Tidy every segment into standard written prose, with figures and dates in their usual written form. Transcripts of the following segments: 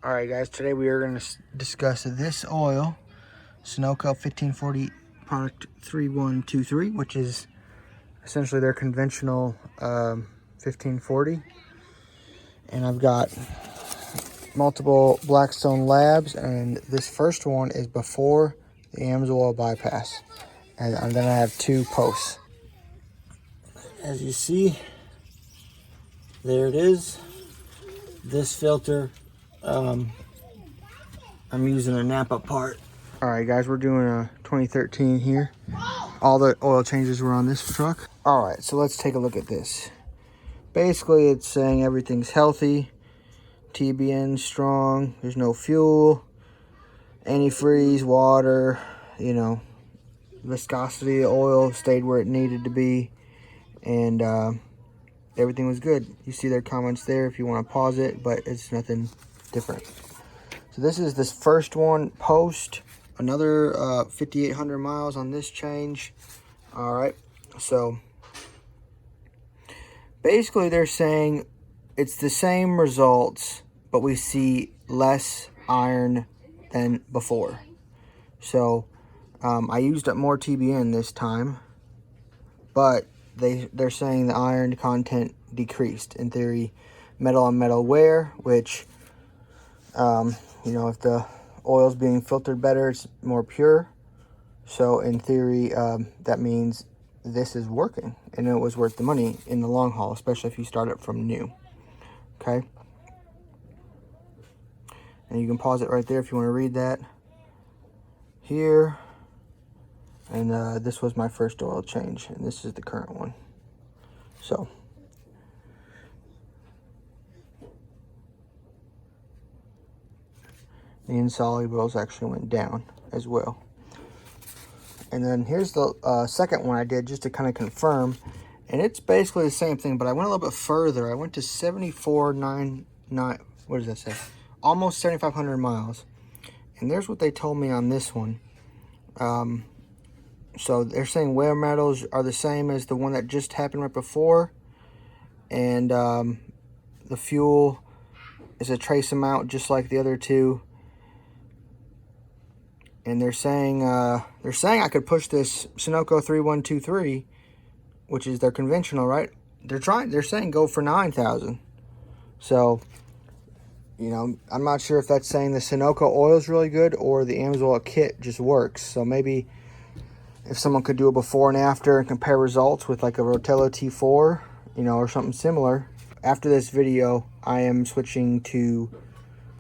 Alright guys, today we are going to discuss this oil, Sunoco 1540 product 3123, which is essentially their conventional 1540. And I've got multiple Blackstone labs, and this first one is before the AMSOIL bypass. And then I have two posts. As you see, there it is. This filter, I'm using a Napa part. All right, guys, we're doing a 2013 here. All the oil changes were on this truck. All right, so let's take a look at this. Basically, it's saying everything's healthy, TBN strong, there's no fuel, antifreeze, water, you know, viscosity of the oil stayed where it needed to be, and everything was good. You see their comments there if you want to pause it, but it's nothing different. So this is this first one post, another 5,800 miles on this change. All right, so basically they're saying it's the same results, but we see less iron than before. So I used up more TBN this time, but they're saying the iron content decreased. In theory, metal on metal wear, which you know, if the oil's being filtered better, it's more pure. So in theory, that means this is working, and it was worth the money in the long haul, especially if you start it from new. Okay, and you can pause it right there if you want to read that here. And this was my first oil change, and this is the current one. So the insolubles actually went down as well. And then here's the second one I did just to kind of confirm, and it's basically the same thing, but I went a little bit further. I went to 7499, what does that say? Almost 7,500 miles. And there's what they told me on this one. So they're saying wear metals are the same as the one that just happened right before, and the fuel is a trace amount just like the other two. And they're saying I could push this Sunoco 3123, which is their conventional, right? They're saying go for 9,000. So, you know, I'm not sure if that's saying the Sunoco oil is really good or the AMSOIL kit just works. So maybe if someone could do a before and after and compare results with like a Rotello T4, you know, or something similar. After this video, I am switching to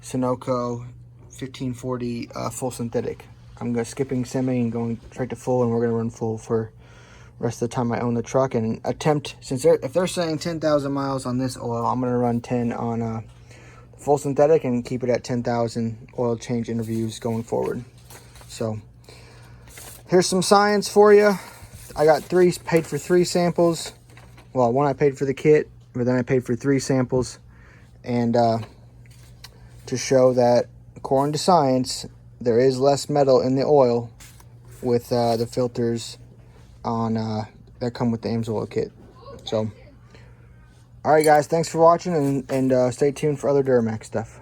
Sunoco 1540 full synthetic. I'm skipping semi and going straight to full, and we're going to run full for the rest of the time I own the truck and attempt, if they're saying 10,000 miles on this oil, I'm going to run 10 on full synthetic and keep it at 10,000 oil change interviews going forward. So here's some science for you. I got paid for 3 samples. Well, one I paid for the kit, but then I paid for 3 samples. And to show that, according to science, there is less metal in the oil with the filters on that come with the AMSOIL kit. So, all right, guys, thanks for watching, and stay tuned for other Duramax stuff.